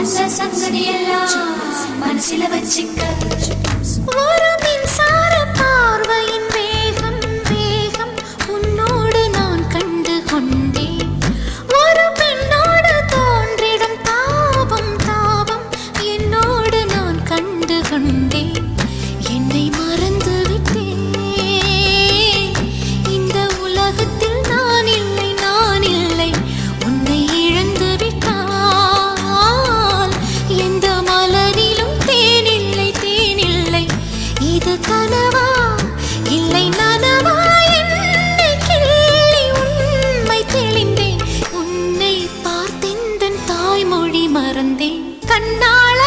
நல்ல சங்கதி எல்லாம் மனசில வச்சிக்க. ஒரு மின்சார பார்வையின் வேகம் வேகம் உன்னோடு நான் கண்டு கொண்டேன். ஒரு பெண்ணோடு தோன்றிடும் தாபம் தாபம் என்னோடு நான் கண்டு கொண்டேன். என்னை மறந்து விட்டேன். இந்த உலகத்தில் நான் இல்லை நான் இல்லை. உன்னை இழந்து விட்டால் எந்த மலரிலும் தேனில்லை தேனில்லை. இது கனவா இல்லை நனவா என்னை கிள்ளி உண்மை தெளிந்தேன். உன்னை பார்த்தெந்தன் தாய்மொழி மறந்தேன். கண்ணாள